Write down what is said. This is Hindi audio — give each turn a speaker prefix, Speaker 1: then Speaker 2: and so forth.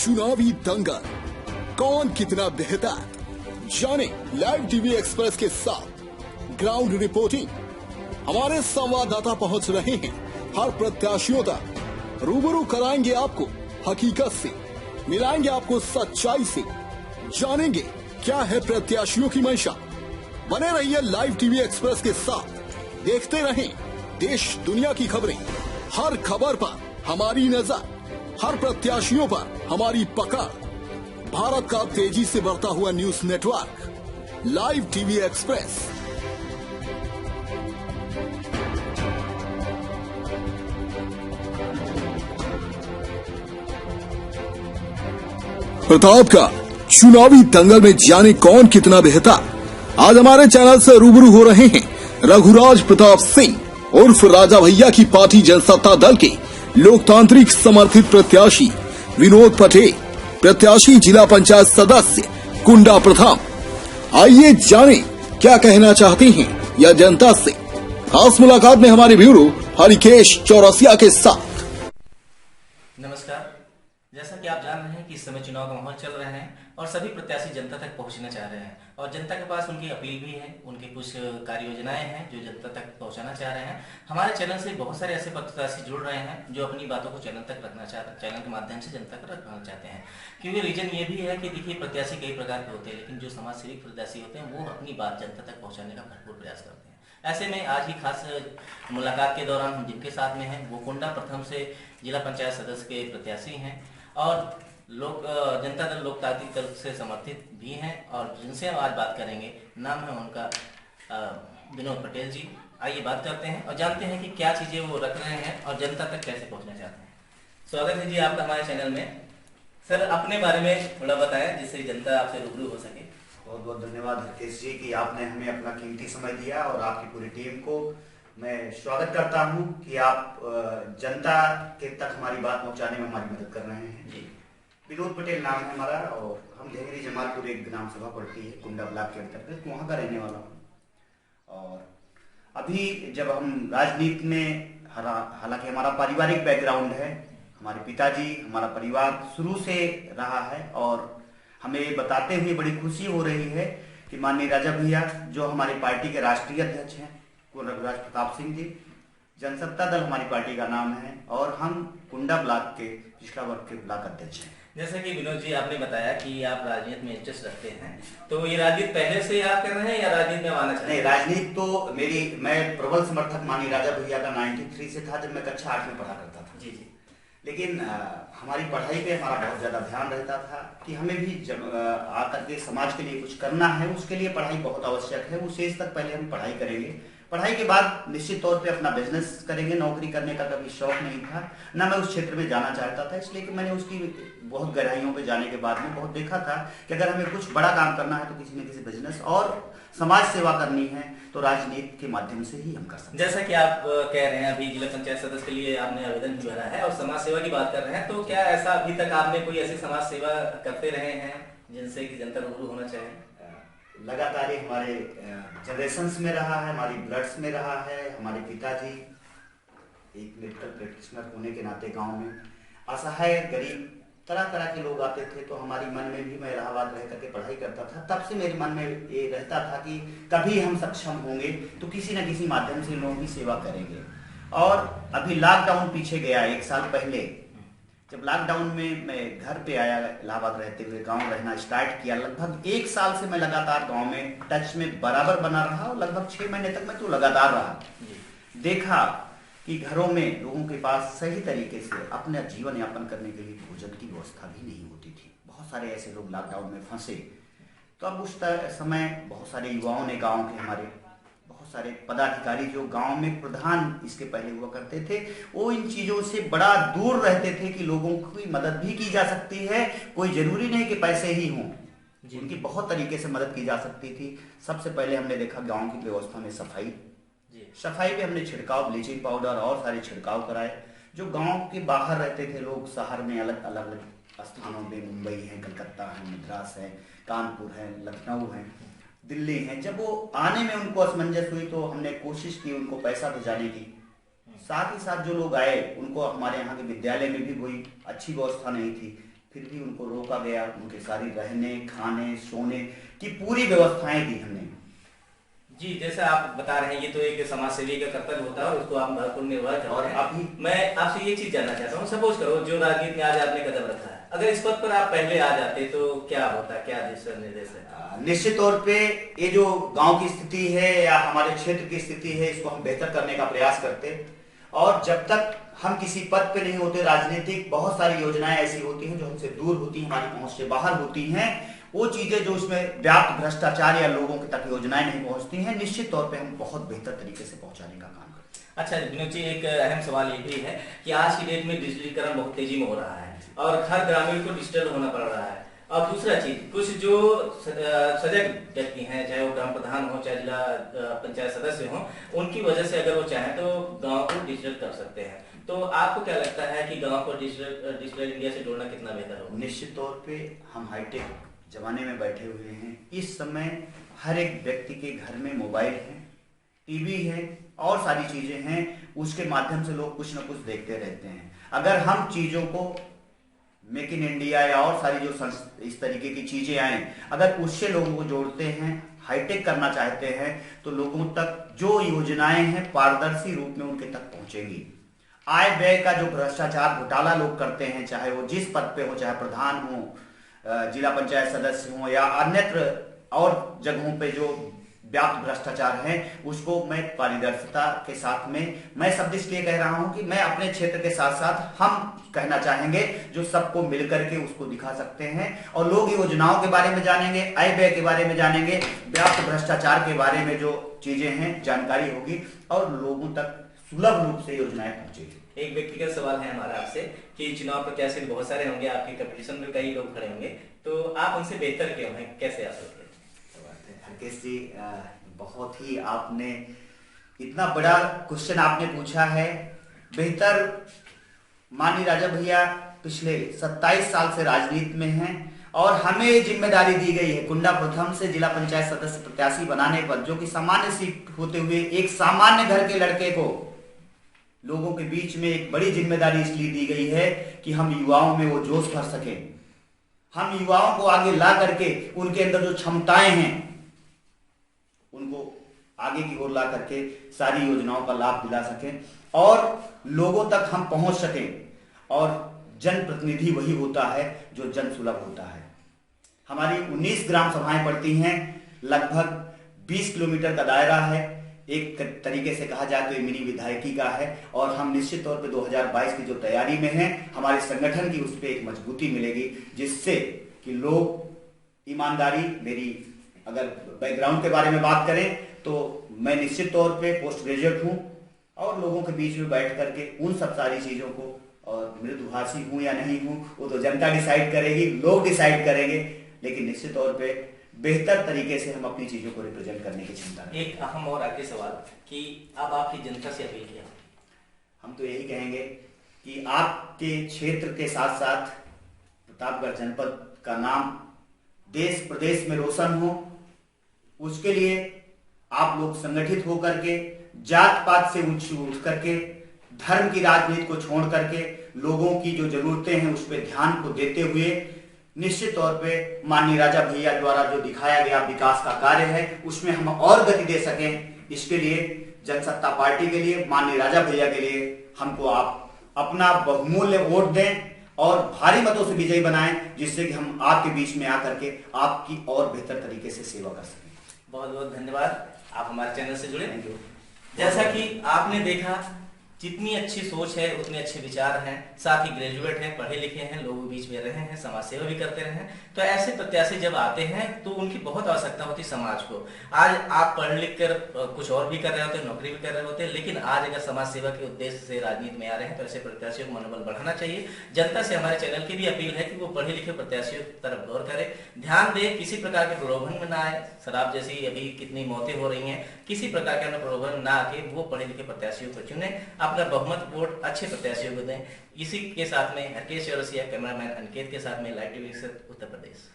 Speaker 1: चुनावी दंगल, कौन कितना बेहतर, जाने लाइव टीवी एक्सप्रेस के साथ ग्राउंड रिपोर्टिंग। हमारे संवाददाता पहुंच रहे हैं हर प्रत्याशियों तक, रूबरू कराएंगे आपको हकीकत से, मिलाएंगे आपको सच्चाई से, जानेंगे क्या है प्रत्याशियों की मंशा। बने रहिए लाइव टीवी एक्सप्रेस के साथ, देखते रहें देश दुनिया की खबरें, हर खबर पर हमारी नजर, हर प्रत्याशियों पर हमारी पकड़। भारत का तेजी से बढ़ता हुआ news network live TV express. Pratap का चुनावी दंगल में जाने कौन कितना बेहतर। आज हमारे चैनल से रूबरू हो रहे हैं रघुराज प्रताप सिंह उर्फ राजा भैया की पार्टी जनसत्ता दल के लोकतांत्रिक समर्थित प्रत्याशी विनोद पटेल, प्रत्याशी जिला पंचायत सदस्य कुंडा प्रथम। आइए जाने क्या कहना चाहते हैं या जनता से। खास मुलाकात में हमारे ब्यूरो हरिकेश चौरसिया के साथ।
Speaker 2: नमस्कार। जैसा कि आप जान रहे हैं कि इस समय चुनाव का माहौल चल रहा है और सभी प्रत्याशी जनता तक पहुंचना चाह रहे हैं और जनता के पास उनकी अपील भी है, उनके कुछ कार्य योजनाएं हैं जो जनता तक पहुंचाना चाह रहे हैं। हमारे चैनल से बहुत सारे ऐसे प्रत्याशी जुड़ रहे हैं जो अपनी बातों को चैनल तक रखना चाहते हैं, चैनल के माध्यम से जनता तक रखना चाहते हैं। क्योंकि रीजन ये भी है कि देखिए, प्रत्याशी कई प्रकार के होते हैं, लेकिन जो समाज सेवी प्रत्याशी होते हैं वो अपनी बात जनता तक पहुँचाने का भरपूर प्रयास करते हैं। ऐसे में आज ही खास मुलाकात के दौरान हम जिनके साथ में हैं वो कुंडा प्रथम से जिला पंचायत सदस्य के प्रत्याशी हैं और लोक जनता दल लोकतांत्रिक दल से समर्थित भी हैं और जिनसे हम आज बात करेंगे नाम है उनका विनोद पटेल जी। आइए बात करते हैं और जानते हैं कि क्या चीजें वो रख रहे हैं और जनता तक कैसे पहुंचना चाहते हैं। स्वागत है जी आपका हमारे चैनल में। सर, अपने बारे में थोड़ा बताएं जिससे जनता आपसे रूबरू हो सके।
Speaker 3: बहुत बहुत धन्यवाद हरकेश जी कि आपने हमें अपना कीमती समय दिया और आपकी पूरी टीम को मैं स्वागत करता हूं कि आप जनता के तक हमारी बात पहुंचाने में हमारी मदद कर रहे हैं जी। विनोद पटेल नाम है हमारा और हम ढेंगरी जमालपुर एक ग्राम सभा पड़ती है कुंडा ब्लॉक के अंतर्गत, वहाँ का रहने वाला हूँ। और अभी जब हम राजनीति में, हालांकि हमारा पारिवारिक बैकग्राउंड है, हमारे पिताजी, हमारा परिवार शुरू से रहा है और हमें बताते हुए बड़ी खुशी हो रही है कि माननीय राजा भैया जो हमारी पार्टी के राष्ट्रीय अध्यक्ष हैं रघुराज प्रताप सिंह जी, जनसत्ता दल हमारी पार्टी का नाम है और हम कुंडा ब्लॉक के पिछड़ा वर्ग के ब्लॉक अध्यक्ष हैं।
Speaker 2: जैसे कि विनोद जी आपने बताया कि आप राजनीति में इंटरेस्ट रखते हैं, तो ये राजनीति पहले से आप कर रहे हैं या राजनीति में आना चाहते हैं?
Speaker 3: नहीं, राजनीति तो मैं प्रबल समर्थक माननीय राजा भैया का 93 से था जब मैं कक्षा 8 में पढ़ा करता था
Speaker 2: जी जी।
Speaker 3: लेकिन हमारी पढ़ाई पे हमारा बहुत ज्यादा ध्यान रहता था कि हमें भी जब आकर के समाज के लिए कुछ करना है, उसके लिए पढ़ाई बहुत आवश्यक है। उस एज तक पहले हम पढ़ाई करेंगे, पढ़ाई के बाद निश्चित तौर पे अपना बिजनेस करेंगे। नौकरी करने का कभी शौक नहीं था, ना मैं उस क्षेत्र में जाना चाहता था, इसलिए कि मैंने उसकी बहुत गहराइयों पे जाने के बाद में बहुत देखा था कि अगर हमें कुछ बड़ा काम करना है तो किसी न किसी बिजनेस और समाज सेवा करनी है तो राजनीति के माध्यम से ही हम कर सकते हैं।
Speaker 2: जैसा कि आप कह रहे हैं अभी जिला पंचायत सदस्य के लिए आपने आवेदन भी भरा है और समाज सेवा की बात कर रहे हैं, तो क्या ऐसा अभी तक आपने कोई ऐसी समाज सेवा करते रहे हैं जिनसे कि जनता रूबरू होना चाहे?
Speaker 3: लगातार हमारे जनरेशंस में रहा है, हमारी ब्लड्स में रहा है। हमारे पिताजी एक मेडिकल प्रैक्टिशनर होने के नाते गांव में असहाय गरीब तरह तरह के लोग आते थे, तो हमारी मन में भी, मैं इलाहाबाद रह करके पढ़ाई करता था, तब से मेरे मन में ये रहता था कि कभी हम सक्षम होंगे तो किसी न किसी माध्यम से लोगों की सेवा करेंगे। और अभी लॉकडाउन पीछे गया 1 साल पहले, जब लॉकडाउन में मैं घर पे आया, इलाहाबाद रहते हुए गांव रहना स्टार्ट किया, लगभग 1 साल से मैं लगातार गांव में टच में बराबर बना रहा और लगभग 6 महीने तक मैं तो लगातार रहा। देखा कि घरों में लोगों के पास सही तरीके से अपना जीवन यापन करने के लिए भोजन की व्यवस्था भी नहीं होती थी। बहुत सारे ऐसे लोग लॉकडाउन में फंसे, तो अब उस समय बहुत सारे युवाओं ने, गाँव के हमारे बहुत सारे पदाधिकारी जो गांव में प्रधान इसके पहले हुआ करते थे, वो इन चीजों से बड़ा दूर रहते थे कि लोगों की मदद भी की जा सकती है, कोई जरूरी नहीं कि पैसे ही हों, उनकी बहुत तरीके से मदद की जा सकती थी। सबसे पहले हमने देखा गांव की व्यवस्था में सफाई पे हमने छिड़काव, ब्लीचिंग पाउडर और सारे छिड़काव कराए। जो गांव के बाहर रहते थे लोग, शहर में अलग अलग स्थानों में, मुंबई है, कलकत्ता है, मद्रास है, कानपुर है, लखनऊ है, दिल्ली है, जब वो आने में उनको असमंजस हुई तो हमने कोशिश की उनको पैसा भिजाने की। साथ ही साथ जो लोग आए उनको हमारे यहाँ के विद्यालय में भी कोई अच्छी व्यवस्था नहीं थी, फिर भी उनको रोका गया, उनके सारी रहने खाने सोने की पूरी व्यवस्थाएं दी हमने।
Speaker 2: जी, जैसा आप बता रहे हैं ये तो एक समाज सेवी का कर्तव्य होता है और उसको आप भरपूर निर्वाह कर
Speaker 3: और
Speaker 2: रहे हैं।
Speaker 3: अभी
Speaker 2: मैं आपसे ये चीज जानना चाहता हूँ, सपोज करो जो राजनीति में आज आपने कदम रखा है, अगर इस पद पर आप पहले आ जाते तो क्या होता, क्या दिशा निर्देश है?
Speaker 3: निश्चित तौर पे ये जो गांव की स्थिति है या हमारे क्षेत्र की स्थिति है, इसको हम बेहतर करने का प्रयास करते। और जब तक हम किसी पद पे नहीं होते, राजनीतिक बहुत सारी योजनाएं ऐसी होती हैं जो हमसे दूर होती हैं, हमारी पहुंच से बाहर होती हैं। वो चीजें जो उसमें व्याप्त भ्रष्टाचार या लोगों के तक योजनाएं नहीं पहुंचती हैं, निश्चित तौर पे हम बहुत बेहतर तरीके से पहुंचाने का काम करते हैं।
Speaker 2: अच्छा विनोद जी, एक अहम सवाल ये भी है कि आज की डेट में डिजिटलीकरण बहुत तेजी में हो रहा है और हर ग्रामीण को डिजिटल होना पड़ रहा है। और दूसरा चीज, कुछ जो सजग व्यक्ति हैं, चाहे वो ग्राम प्रधान हो चाहे जिला पंचायत सदस्य हो, उनकी वजह से अगर वो चाहें तो गांव को डिजिटल कर सकते हैं। तो आपको क्या लगता है कि गांव को डिजिटल इंडिया से जोड़ना कितना बेहतर होगा?
Speaker 3: निश्चित तौर पे हम हाईटेक जमाने में बैठे हुए हैं। इस समय हर एक व्यक्ति के घर में मोबाइल है, टीवी है और सारी चीजें हैं, उसके माध्यम से लोग कुछ न कुछ देखते रहते हैं। अगर हम चीजों को मेक इन इंडिया या और सारी जो इस तरीके की चीजें आए, अगर उससे लोगों को जोड़ते हैं, हाईटेक करना चाहते हैं, तो लोगों तक जो योजनाएं हैं पारदर्शी रूप में उनके तक पहुंचेंगी। आय व्यय का जो भ्रष्टाचार घोटाला लोग करते हैं, चाहे वो जिस पद पे हो, चाहे प्रधान हो, जिला पंचायत सदस्य हो या अन्यत्र और जगहों पे जो व्याप्त भ्रष्टाचार है, उसको मैं पारदर्शिता के साथ में, मैं शब्द इसलिए कह रहा हूं कि मैं अपने क्षेत्र के साथ साथ हम कहना चाहेंगे जो सबको मिलकर के उसको दिखा सकते हैं और लोग योजनाओं के बारे में जानेंगे, आय व्यय के बारे में जानेंगे, व्याप्त भ्रष्टाचार के बारे में जो चीजें हैं जानकारी होगी और लोगों तक सुलभ रूप से योजनाएं पहुंचेगी।
Speaker 2: एक व्यक्तिगत सवाल है हमारा आपसे कि चुनाव प्रत्याशी बहुत सारे होंगे, आपके कंपटीशन में कई लोग खड़े होंगे, तो आप उनसे बेहतर क्यों हैं, कैसे आ सकते हैं?
Speaker 3: हरकेश जी, बहुत ही आपने इतना बड़ा क्वेश्चन आपने पूछा है। बेहतर, माननीय राजा भैया पिछले 27 साल से राजनीति में हैं और हमें जिम्मेदारी दी गई है कुंडा प्रथम से जिला पंचायत सदस्य प्रत्याशी बनाने पर, जो कि सामान्य सीट होते हुए एक सामान्य घर के लड़के को लोगों के बीच में एक बड़ी जिम्मेदारी इसलिए दी गई है कि हम युवाओं में वो जोश भर सके, हम युवाओं को आगे ला करके उनके अंदर जो क्षमताएं हैं उनको आगे की ओर ला करके सारी योजनाओं का लाभ दिला सकें और लोगों तक हम पहुंच सकें। और जनप्रतिनिधि वही होता है जो जन सुलभ होता है। हमारी 19 ग्राम सभाएं पड़ती हैं, लगभग 20 किलोमीटर का दायरा है, एक तरीके से कहा जाए तो ये मिनी विधायकी का है और हम निश्चित तौर पे 2022 की जो तैयारी में हैं, हमारे संगठन की उस पर एक मजबूती मिलेगी, जिससे कि लोग ईमानदारी, मेरी अगर बैकग्राउंड के बारे में बात करें तो मैं निश्चित तौर पे पोस्ट ग्रेजुएट हूं और लोगों के बीच में बैठ करके उन सब सारी चीजों को, और मृदुभाषी हूं या नहीं हूं वो तो जनता डिसाइड करेगी, लोग डिसाइड करेंगे, लेकिन निश्चित तौर पे बेहतर तरीके से हम अपनी चीजों को रिप्रेजेंट करने की क्षमता।
Speaker 2: एक अहम और आखिरी सवाल कि अब आपकी जनता से अपील किया,
Speaker 3: हम तो यही कहेंगे कि आपके क्षेत्र के साथ साथ प्रतापगढ़ जनपद का नाम देश प्रदेश में रोशन हो, उसके लिए आप लोग संगठित होकर के, जात पात से उठ करके, धर्म की राजनीति को छोड़ करके लोगों की जो जरूरतें हैं उस पर ध्यान को देते हुए निश्चित तौर पे माननीय राजा भैया द्वारा जो दिखाया गया विकास का कार्य है उसमें हम और गति दे सकें। इसके लिए जनसत्ता पार्टी के लिए, माननीय राजा भैया के लिए हमको आप अपना बहुमूल्य वोट दें और भारी मतों से विजयी बनाएं, जिससे कि हम आपके बीच में आकर के आपकी और बेहतर तरीके से सेवा कर सकें।
Speaker 2: बहुत बहुत धन्यवाद, आप हमारे चैनल से जुड़े। जैसा कि आपने देखा, जितनी अच्छी सोच है उतने अच्छे विचार हैं, साथ ही ग्रेजुएट हैं, पढ़े लिखे हैं, लोगों के बीच में रहे हैं, समाज सेवा भी करते रहे हैं। तो ऐसे प्रत्याशी जब आते हैं तो उनकी बहुत आवश्यकता होती है समाज को। आज आप पढ़ लिख कर कुछ और भी कर रहे होते हैं, नौकरी भी कर रहे होते हैं, लेकिन आज अगर समाज सेवा के उद्देश्य से राजनीति में आ रहे हैं तो ऐसे प्रत्याशियों को मनोबल बढ़ाना चाहिए। जनता से हमारे चैनल की भी अपील है कि वो पढ़े लिखे प्रत्याशियों की तरफ गौर करें, ध्यान दें, किसी प्रकार के प्रलोभन में ना आए। शराब जैसी अभी कितनी मौतें हो रही हैं, किसी प्रकार के प्रलोभन ना आके वो पढ़े लिखे प्रत्याशियों को चुने, अपना बहुमत वोट अच्छे प्रत्याशियों को दें। इसी के साथ में हरकेश चौरसिया, कैमरामैन अनिकेत के साथ में लाइव टीवी उत्तर प्रदेश।